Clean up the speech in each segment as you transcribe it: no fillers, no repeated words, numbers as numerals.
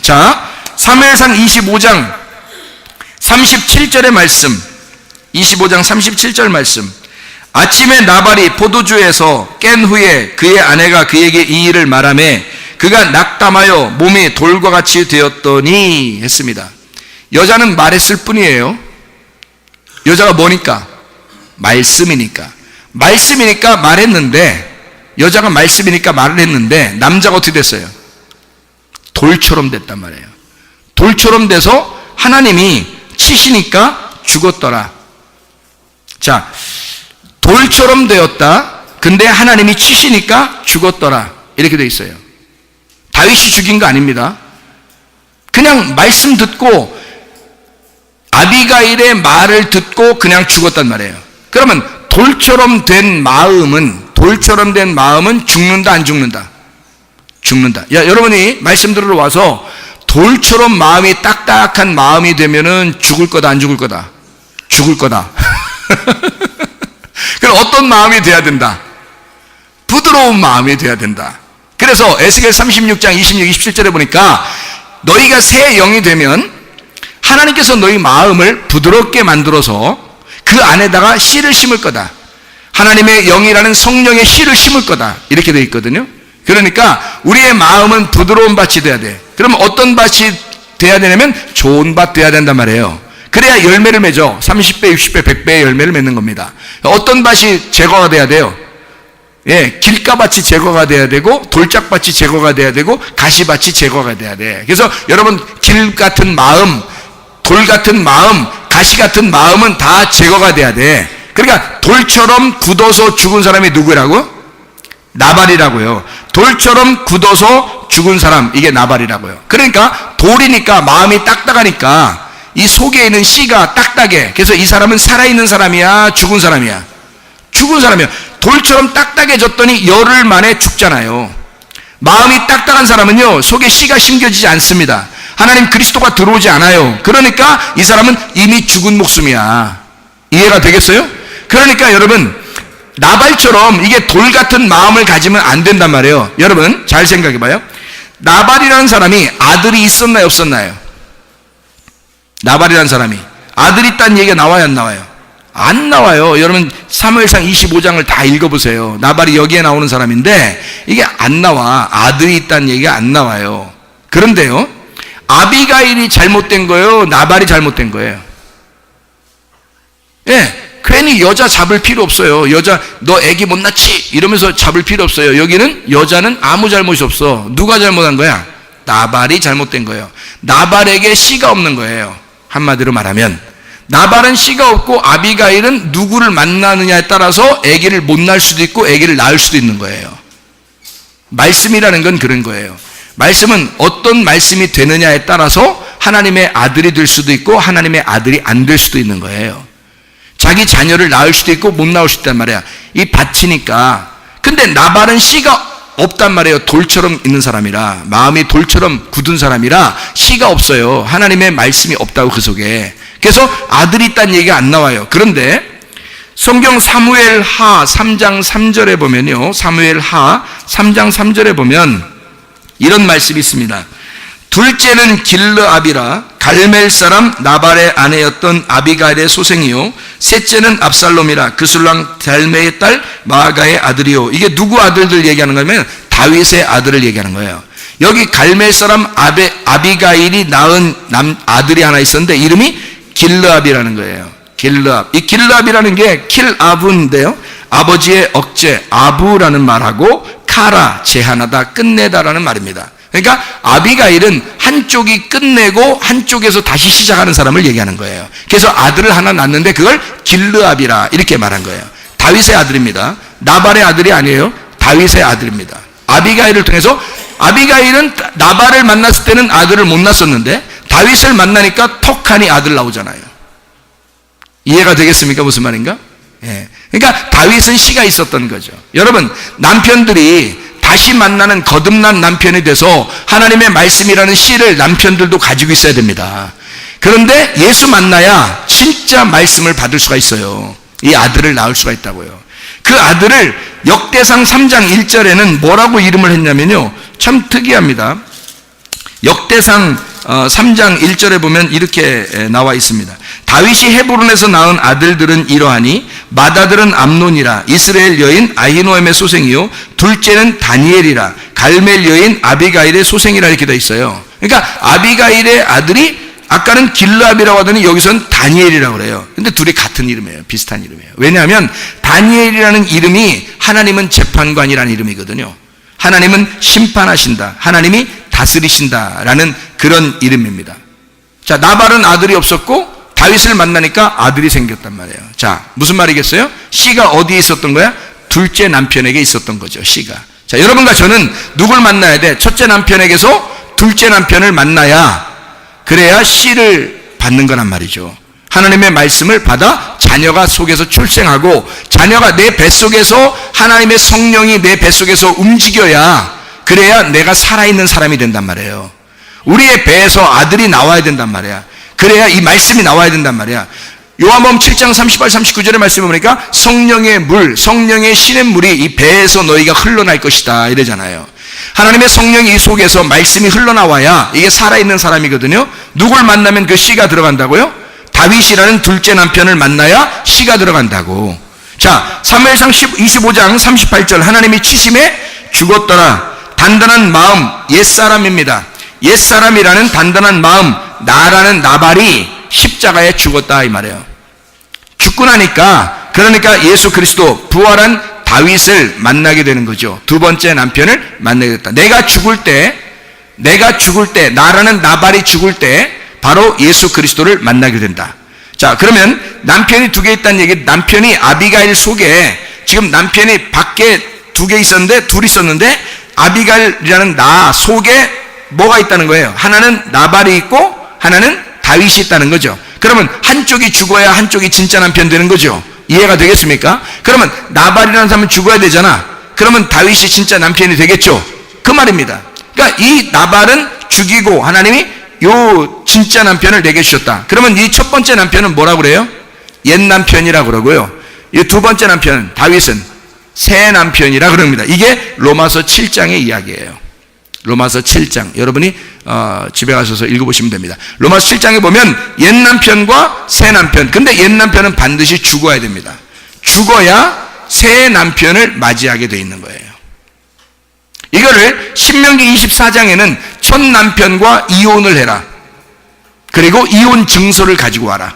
자, 사무엘상 25장 37절의 말씀, 25장 37절 말씀. 아침에 나발이 포도주에서 깬 후에 그의 아내가 그에게 이 일을 말하매 그가 낙담하여 몸이 돌과 같이 되었더니 했습니다. 여자는 말했을 뿐이에요. 여자가 뭐니까? 말씀이니까. 말씀이니까 말했는데, 여자가 말씀이니까 말을 했는데 남자가 어떻게 됐어요? 돌처럼 됐단 말이에요. 돌처럼 돼서 하나님이 치시니까 죽었더라. 자, 돌처럼 되었다. 근데 하나님이 치시니까 죽었더라. 이렇게 돼 있어요. 다윗이 죽인 거 아닙니다. 그냥 말씀 듣고 아비가일의 말을 듣고 그냥 죽었단 말이에요. 그러면 돌처럼 된 마음은 죽는다 안 죽는다? 죽는다. 야, 여러분이 말씀 들으러 와서 돌처럼 마음이 딱딱한 마음이 되면은 죽을 거다 안 죽을 거다? 죽을 거다. 그럼 어떤 마음이 돼야 된다? 부드러운 마음이 돼야 된다. 그래서 에스겔 36장 26, 27절에 보니까 너희가 새 영이 되면 하나님께서 너희 마음을 부드럽게 만들어서 그 안에다가 씨를 심을 거다. 하나님의 영이라는 성령의 씨를 심을 거다. 이렇게 되어 있거든요. 그러니까 우리의 마음은 부드러운 밭이 돼야 돼. 그럼 어떤 밭이 돼야 되냐면 좋은 밭 돼야 된단 말이에요. 그래야 열매를 맺어. 30배, 60배, 100배의 열매를 맺는 겁니다. 어떤 밭이 제거가 돼야 돼요? 예, 길가밭이 제거가 돼야 되고 돌짝밭이 제거가 돼야 되고 가시밭이 제거가 돼야 돼. 그래서 여러분 길 같은 마음, 돌 같은 마음, 가시 같은 마음은 다 제거가 돼야 돼. 그러니까 돌처럼 굳어서 죽은 사람이 누구라고? 나발이라고요. 돌처럼 굳어서 죽은 사람, 이게 나발이라고요. 그러니까 돌이니까 마음이 딱딱하니까 이 속에 있는 씨가 딱딱해. 그래서 이 사람은 살아있는 사람이야, 죽은 사람이야? 죽은 사람이야. 돌처럼 딱딱해졌더니 열흘 만에 죽잖아요. 마음이 딱딱한 사람은요, 속에 씨가 심겨지지 않습니다. 하나님 그리스도가 들어오지 않아요. 그러니까 이 사람은 이미 죽은 목숨이야. 이해가 되겠어요? 그러니까 여러분, 나발처럼 이게 돌 같은 마음을 가지면 안 된단 말이에요. 여러분 잘 생각해 봐요. 나발이라는 사람이 아들이 있었나요, 없었나요? 나발이라는 사람이 아들이 있다는 얘기가 나와요, 안 나와요? 안 나와요. 여러분 사무엘상 25장을 다 읽어보세요. 나발이 여기에 나오는 사람인데 이게 안 나와. 아들이 있다는 얘기가 안 나와요. 그런데요, 아비가일이 잘못된 거예요, 나발이 잘못된 거예요? 예, 괜히 여자 잡을 필요 없어요. 여자 너 애기 못 낳지? 이러면서 잡을 필요 없어요. 여기는 여자는 아무 잘못이 없어. 누가 잘못한 거야? 나발이 잘못된 거예요. 나발에게 씨가 없는 거예요. 한마디로 말하면 나발은 씨가 없고 아비가일은 누구를 만나느냐에 따라서 아기를 못 낳을 수도 있고 아기를 낳을 수도 있는 거예요. 말씀이라는 건 그런 거예요. 말씀은 어떤 말씀이 되느냐에 따라서 하나님의 아들이 될 수도 있고 하나님의 아들이 안 될 수도 있는 거예요. 자기 자녀를 낳을 수도 있고 못 낳을 수도 있단 말이야. 이 밭이니까. 근데 나발은 씨가 없단 말이에요. 돌처럼 있는 사람이라, 마음이 돌처럼 굳은 사람이라 씨가 없어요. 하나님의 말씀이 없다고 그 속에. 그래서 아들이 있다는 얘기가 안 나와요. 그런데 성경 사무엘하 3장 3절에 보면요, 사무엘하 3장 3절에 보면 이런 말씀이 있습니다. 둘째는 길르압이라 갈멜 사람 나발의 아내였던 아비가일의 소생이요, 셋째는 압살롬이라 그술랑 달메의 딸 마아가의 아들이요. 이게 누구 아들들 얘기하는 거냐면 다윗의 아들을 얘기하는 거예요. 여기 갈멜 사람 아비가일이 낳은 아들이 하나 있었는데 이름이 길르압이라는 거예요. 길르압. 이 길르압이라는 게 킬아브인데요, 아버지의 억제 아부라는 말하고 카라 제한하다, 끝내다라는 말입니다. 그러니까 아비가일은 한쪽이 끝내고 한쪽에서 다시 시작하는 사람을 얘기하는 거예요. 그래서 아들을 하나 낳는데 그걸 길르압이라 이렇게 말한 거예요. 다윗의 아들입니다. 나발의 아들이 아니에요. 다윗의 아들입니다. 아비가일을 통해서, 아비가일은 나발을 만났을 때는 아들을 못 낳았었는데 다윗을 만나니까 턱하니 아들 나오잖아요. 이해가 되겠습니까? 무슨 말인가? 예. 그러니까 다윗은 씨가 있었던 거죠. 여러분, 남편들이 다시 만나는 거듭난 남편이 돼서 하나님의 말씀이라는 씨를 남편들도 가지고 있어야 됩니다. 그런데 예수 만나야 진짜 말씀을 받을 수가 있어요. 이 아들을 낳을 수가 있다고요. 그 아들을 역대상 3장 1절에는 뭐라고 이름을 했냐면요, 참 특이합니다. 역대상 3장 1절에 보면 이렇게 나와 있습니다. 다윗이 헤브론에서 낳은 아들들은 이러하니 맏아들은 암논이라 이스라엘 여인 아히노엠의 소생이요 둘째는 다니엘이라 갈멜 여인 아비가일의 소생이라 이렇게 되어 있어요. 그러니까 아비가일의 아들이 아까는 길르압이라고 하더니 여기서는 다니엘이라고 그래요. 근데 둘이 같은 이름이에요. 비슷한 이름이에요. 왜냐하면 다니엘이라는 이름이 하나님은 재판관이라는 이름이거든요. 하나님은 심판하신다. 하나님이 다스리신다라는 그런 이름입니다. 자, 나발은 아들이 없었고 다윗을 만나니까 아들이 생겼단 말이에요. 자, 무슨 말이겠어요? 씨가 어디에 있었던 거야? 둘째 남편에게 있었던 거죠. 씨가. 자, 여러분과 저는 누굴 만나야 돼? 첫째 남편에게서 둘째 남편을 만나야 그래야 씨를 받는 거란 말이죠. 하나님의 말씀을 받아 자녀가 속에서 출생하고 자녀가 내 뱃속에서 하나님의 성령이 내 뱃속에서 움직여야 그래야 내가 살아있는 사람이 된단 말이에요. 우리의 배에서 아들이 나와야 된단 말이야. 그래야 이 말씀이 나와야 된단 말이야. 요한복음 7장 38, 39절의 말씀을 보니까 성령의 물, 성령의 시냇물이 이 배에서 너희가 흘러날 것이다 이러잖아요. 하나님의 성령이 이 속에서 말씀이 흘러나와야 이게 살아있는 사람이거든요. 누굴 만나면 그 씨가 들어간다고요? 다윗이라는 둘째 남편을 만나야 씨가 들어간다고. 자, 사무엘상 25장 38절 하나님이 치심에 죽었더라. 단단한 마음, 옛사람입니다. 옛사람이라는 단단한 마음, 나라는 나발이 십자가에 죽었다 이 말이에요. 죽고 나니까 그러니까 예수 그리스도 부활한 다윗을 만나게 되는 거죠. 두 번째 남편을 만나게 됐다. 내가 죽을 때 나라는 나발이 죽을 때 바로 예수 그리스도를 만나게 된다. 자, 그러면 남편이 두 개 있다는 얘기, 남편이 아비가일 속에 지금 남편이 밖에 두 개 있었는데 둘 있었는데 아비가일이라는 나 속에 뭐가 있다는 거예요? 하나는 나발이 있고 하나는 다윗이 있다는 거죠. 그러면 한쪽이 죽어야 한쪽이 진짜 남편 되는 거죠. 이해가 되겠습니까? 그러면 나발이라는 사람은 죽어야 되잖아. 그러면 다윗이 진짜 남편이 되겠죠. 그 말입니다. 그러니까 이 나발은 죽이고 하나님이 요 진짜 남편을 내게 주셨다. 그러면 이 첫 번째 남편은 뭐라고 그래요? 옛 남편이라고 그러고요. 이 두 번째 남편 다윗은 새 남편이라 그럽니다. 이게 로마서 7장의 이야기예요. 로마서 7장 여러분이 집에 가셔서 읽어보시면 됩니다. 로마서 7장에 보면 옛 남편과 새 남편, 근데 옛 남편은 반드시 죽어야 됩니다. 죽어야 새 남편을 맞이하게 돼 있는 거예요. 이거를 신명기 24장에는 첫 남편과 이혼을 해라. 그리고 이혼 증서를 가지고 와라.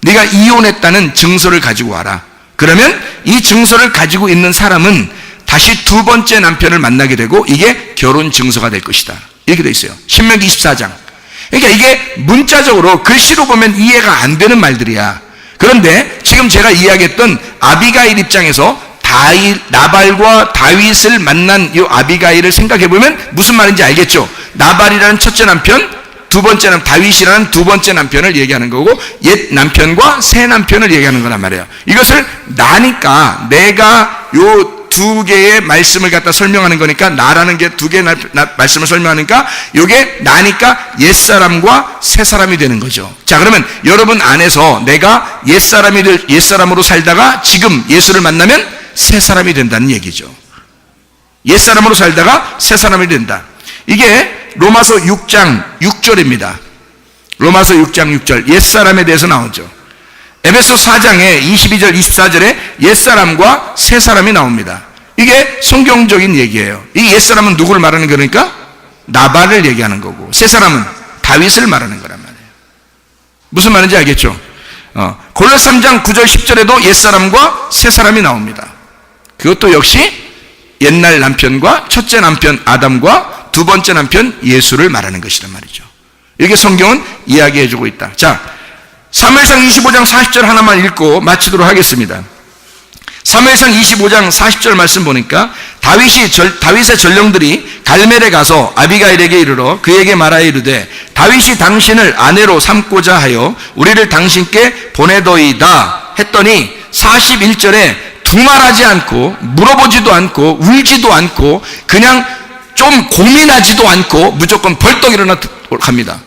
네가 이혼했다는 증서를 가지고 와라. 그러면 이 증서를 가지고 있는 사람은 다시 두 번째 남편을 만나게 되고 이게 결혼 증서가 될 것이다. 이렇게 돼 있어요. 신명기 24장. 그러니까 이게 문자적으로 글씨로 보면 이해가 안 되는 말들이야. 그런데 지금 제가 이야기했던 아비가일 입장에서 나발과 다윗을 만난 이 아비가일을 생각해 보면 무슨 말인지 알겠죠? 나발이라는 첫째 남편, 두 번째 다윗이라는 두 번째 남편을 얘기하는 거고 옛 남편과 새 남편을 얘기하는 거란 말이에요. 이것을 나니까 내가 요 두 개의 말씀을 갖다 설명하는 거니까 나라는 게 두 개의 말씀을 설명하니까 이게 나니까 옛사람과 새사람이 되는 거죠. 자, 그러면 여러분 안에서 내가 옛사람으로 살다가 지금 예수를 만나면 새사람이 된다는 얘기죠. 옛사람으로 살다가 새사람이 된다. 이게 로마서 6장 6절입니다. 로마서 6장 6절 옛사람에 대해서 나오죠. 에베소 4장에 22절 24절에 옛사람과 새사람이 나옵니다. 이게 성경적인 얘기예요. 이 옛사람은 누구를 말하는 거니까? 나발을 얘기하는 거고 새사람은 다윗을 말하는 거란 말이에요. 무슨 말인지 알겠죠? 골로새 3장 9절 10절에도 옛사람과 새사람이 나옵니다. 그것도 역시 옛날 남편과 첫째 남편 아담과 두 번째 남편 예수를 말하는 것이란 말이죠. 이렇게 성경은 이야기해주고 있다. 자, 사무엘상 25장 40절 하나만 읽고 마치도록 하겠습니다. 사무엘상 25장 40절 말씀 보니까 다윗의 전령들이 갈멜에 가서 아비가일에게 이르러 그에게 말하여 이르되 다윗이 당신을 아내로 삼고자 하여 우리를 당신께 보내더이다 했더니 41절에 두말하지 않고 물어보지도 않고 울지도 않고 그냥 좀 고민하지도 않고 무조건 벌떡 일어나 갑니다.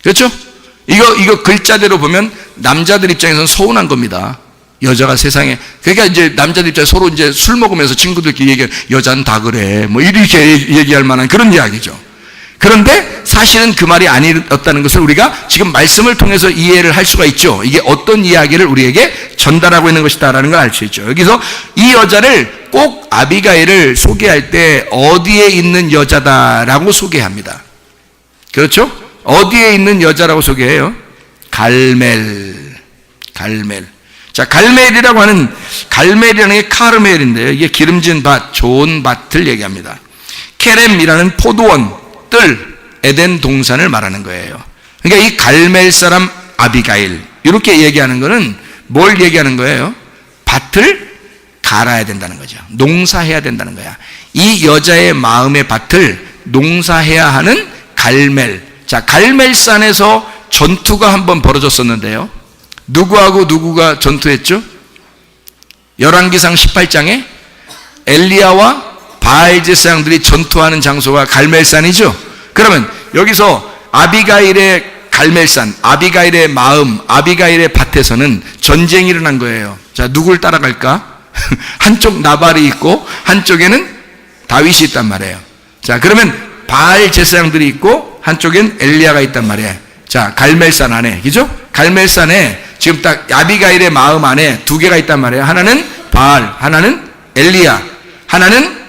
그렇죠? 이거 글자대로 보면 남자들 입장에서는 서운한 겁니다. 여자가 세상에, 그러니까 이제 남자들 입장에 서로 이제 술 먹으면서 친구들끼리 얘기해, 여자는 다 그래. 뭐 이렇게 얘기할 만한 그런 이야기죠. 그런데 사실은 그 말이 아니었다는 것을 우리가 지금 말씀을 통해서 이해를 할 수가 있죠. 이게 어떤 이야기를 우리에게 전달하고 있는 것이다라는 걸 알 수 있죠. 여기서 이 여자를 꼭 아비가일을 소개할 때 어디에 있는 여자다라고 소개합니다. 그렇죠? 어디에 있는 여자라고 소개해요? 갈멜. 자, 갈멜이라고 하는, 갈멜이라는 게 카르멜인데요. 이게 기름진 밭, 좋은 밭을 얘기합니다. 케렘이라는 포도원, 뜰, 에덴 동산을 말하는 거예요. 그러니까 이 갈멜 사람 아비가일, 이렇게 얘기하는 거는 뭘 얘기하는 거예요? 밭을 갈아야 된다는 거죠. 농사해야 된다는 거야. 이 여자의 마음의 밭을 농사해야 하는 갈멜. 자, 갈멜산에서 전투가 한번 벌어졌었는데요. 누구하고 누구가 전투했죠? 열왕기상 18장에 엘리야와 바알 제사장들이 전투하는 장소가 갈멜산이죠. 그러면 여기서 아비가일의 갈멜산, 아비가일의 마음, 아비가일의 밭에서는 전쟁이 일어난 거예요. 자, 누굴 따라갈까? 한쪽 나발이 있고 한쪽에는 다윗이 있단 말이에요. 자, 그러면 바알 제사장들이 있고 한쪽엔 엘리야가 있단 말이에요. 자, 갈멜산 안에, 그죠? 갈멜산에 지금 딱 아비가일의 마음 안에 두 개가 있단 말이에요. 하나는 바알, 하나는 엘리야, 하나는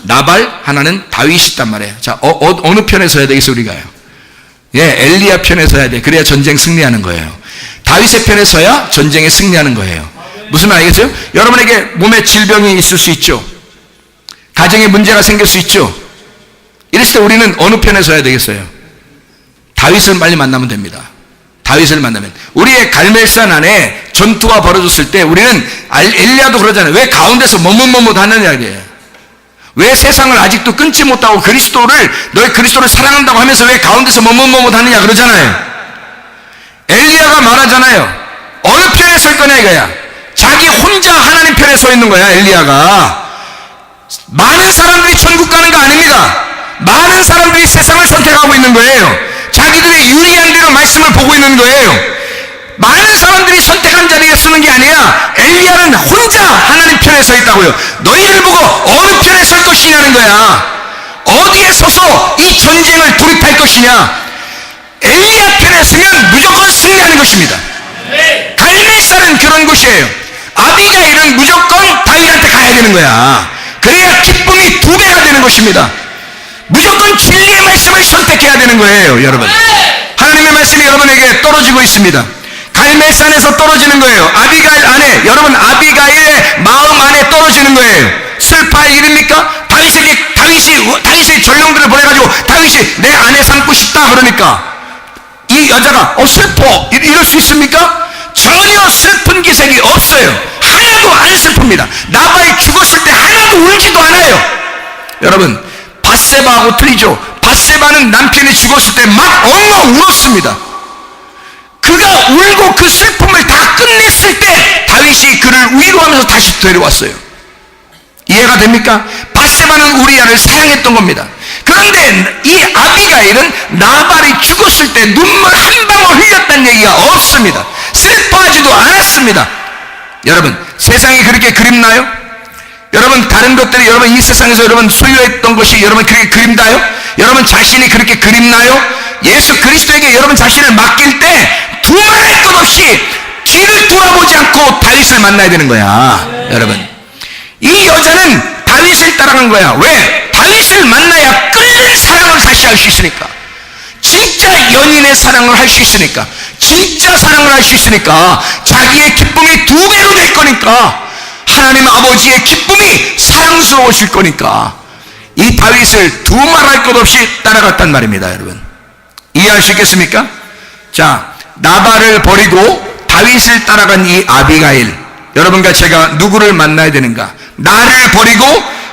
나발, 하나는 다윗이 있단 말이에요. 자, 어느 편에 서야 되겠어, 우리가요? 예, 엘리야 편에 서야 돼. 그래야 전쟁 승리하는 거예요. 다윗의 편에 서야 전쟁에 승리하는 거예요. 무슨 말 알겠어요? 여러분에게 몸에 질병이 있을 수 있죠. 가정에 문제가 생길 수 있죠. 이랬을 때 우리는 어느 편에 서야 되겠어요? 다윗을 빨리 만나면 됩니다. 다윗을 만나면. 우리의 갈멜산 안에 전투가 벌어졌을 때 우리는 엘리야도 그러잖아요. 왜 가운데서 머뭇머뭇 하느냐 이게요. 왜 세상을 아직도 끊지 못하고 너희 그리스도를 사랑한다고 하면서 왜 가운데서 머뭇머뭇 하느냐 그러잖아요. 엘리야가 말하잖아요. 어느 편에 설 거냐 이거야. 자기 혼자 하나님 편에 서 있는 거야. 엘리야가. 많은 사람들이 천국 가는 거 아닙니다. 많은 사람들이 세상을 선택하고 있는 거예요. 자기들의 유리한 대로 말씀을 보고 있는 거예요. 많은 사람들이 선택한 자리에 서는 게 아니라 엘리야는 혼자 하나님 편에 서 있다고요. 너희를 보고 어느 편에 설 것이냐는 거야. 어디에 서서 이 전쟁을 돌입할 것이냐. 엘리야 편에 서면 무조건 승리하는 것입니다. 갈멜산은 그런 곳이에요. 아비가일은 무조건 다윗한테 가야 되는 거야. 그래야 기쁨이 2배가 되는 것입니다. 무조건 진리의 말씀을 선택해야 되는 거예요. 여러분, 하나님의 말씀이 여러분에게 떨어지고 있습니다. 갈멜산에서 떨어지는 거예요. 아비가일 안에, 여러분 아비가일의 마음 안에 떨어지는 거예요. 슬퍼할 일입니까? 다윗이 전령들을 보내가지고 다윗이 내 아내 삼고 싶다 그러니까 이 여자가 슬퍼 이럴 수 있습니까? 전혀 슬픈 기색이 없어요. 하나도 안 슬픕니다. 나발이 죽었을 때 하나도 울지도 않아요. 여러분, 밧세바하고 틀리죠. 밧세바는 남편이 죽었을 때 막 엉엉 울었습니다. 그가 울고 그 슬픔을 다 끝냈을 때 다윗이 그를 위로하면서 다시 데려왔어요. 이해가 됩니까? 밧세바는 우리아를 사랑했던 겁니다. 그런데 이 아비가일은 나발이 죽었을 때 눈물 한 방울 흘렸다는 얘기가 없습니다. 슬퍼하지도 않았습니다. 여러분, 세상이 그렇게 그립나요? 여러분, 다른 것들이 여러분 이 세상에서 여러분 소유했던 것이 여러분 그렇게 그립나요? 여러분 자신이 그렇게 그립나요? 예수 그리스도에게 여러분 자신을 맡길 때 두말할 것 없이 뒤를 돌아보지 않고 다윗을 만나야 되는 거야. 여러분, 이 여자는 다윗을 따라간 거야. 왜? 다윗을 만나야 끓는 사랑을 다시 할 수 있으니까. 진짜 연인의 사랑을 할 수 있으니까. 진짜 사랑을 할 수 있으니까. 자기의 기쁨이 2배로 될 거니까. 하나님 아버지의 기쁨이 사랑스러워질 거니까. 이 다윗을 두말할 것 없이 따라갔단 말입니다. 여러분, 이해할 수 있겠습니까? 자, 나발을 버리고 다윗을 따라간 이 아비가일, 여러분과 제가 누구를 만나야 되는가? 나를 버리고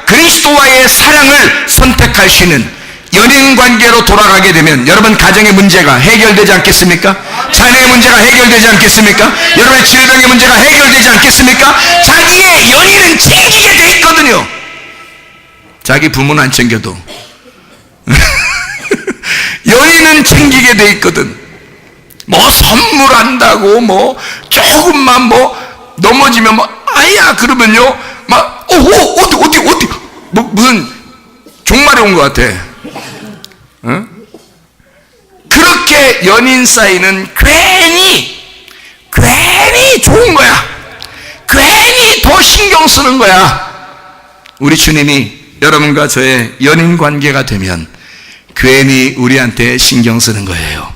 그리스도와의 사랑을 선택할 수 있는 연인 관계로 돌아가게 되면 여러분 가정의 문제가 해결되지 않겠습니까? 자녀의 문제가 해결되지 않겠습니까? 여러분의 질병의 문제가 해결되지 않겠습니까? 자기의 연인은 챙기게 돼 있거든요. 자기 부모는 안 챙겨도 연인은 챙기게 돼 있거든. 뭐 선물한다고 뭐 조금만 뭐 넘어지면 뭐 아야 그러면요 막 어디 뭐 무슨 종말이 온 것 같아. 어? 그렇게 연인 사이는 괜히 좋은 거야. 괜히 더 신경 쓰는 거야. 우리 주님이 여러분과 저의 연인 관계가 되면 괜히 우리한테 신경 쓰는 거예요.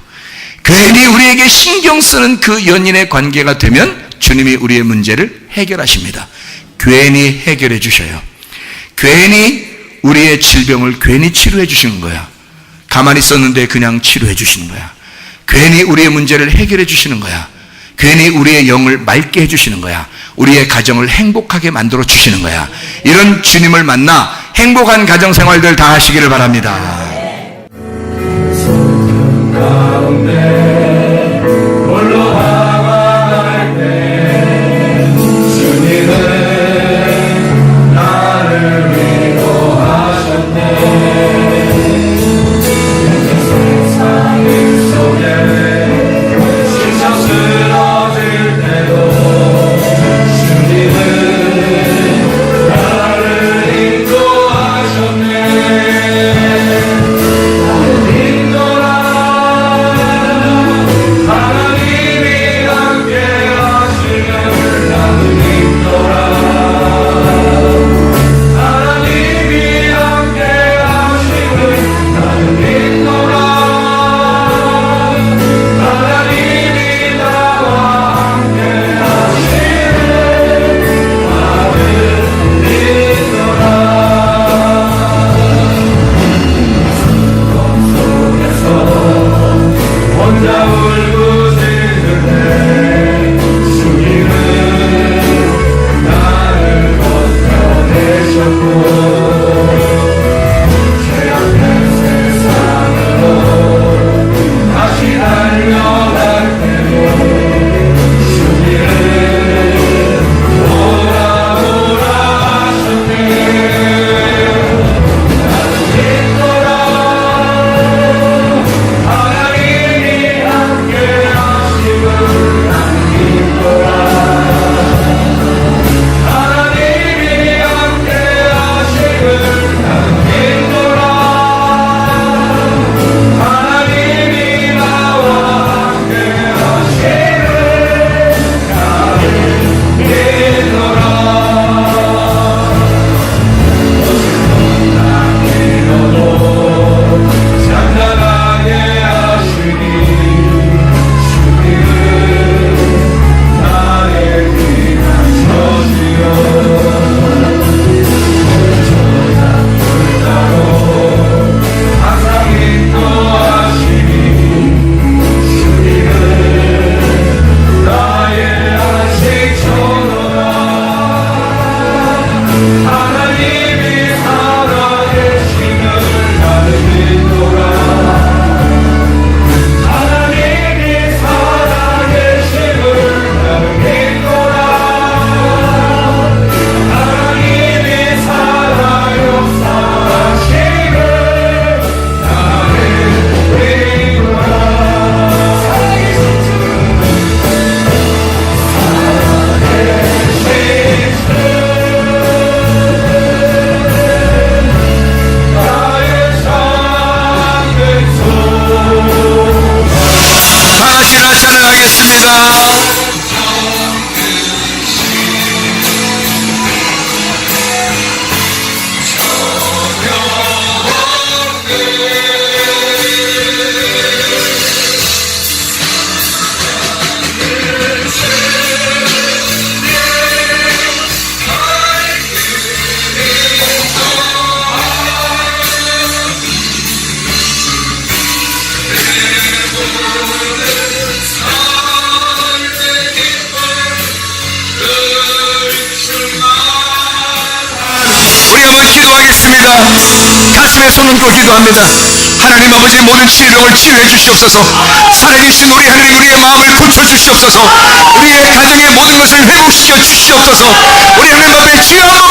괜히 우리에게 신경 쓰는 그 연인의 관계가 되면 주님이 우리의 문제를 해결하십니다. 괜히 해결해 주셔요. 괜히 우리의 질병을 괜히 치료해 주시는 거야. 가만히 있었는데 그냥 치료해 주시는 거야. 괜히 우리의 문제를 해결해 주시는 거야. 괜히 우리의 영을 맑게 해주시는 거야. 우리의 가정을 행복하게 만들어 주시는 거야. 이런 주님을 만나 행복한 가정생활들 다 하시기를 바랍니다. 가슴에 손 얹고 기도합니다. 하나님 아버지, 모든 질병을 치유해 주시옵소서. 살아계신 우리 하나님, 우리의 마음을 고쳐 주시옵소서. 우리의 가정의 모든 것을 회복시켜 주시옵소서. 우리 하나님 앞에 주여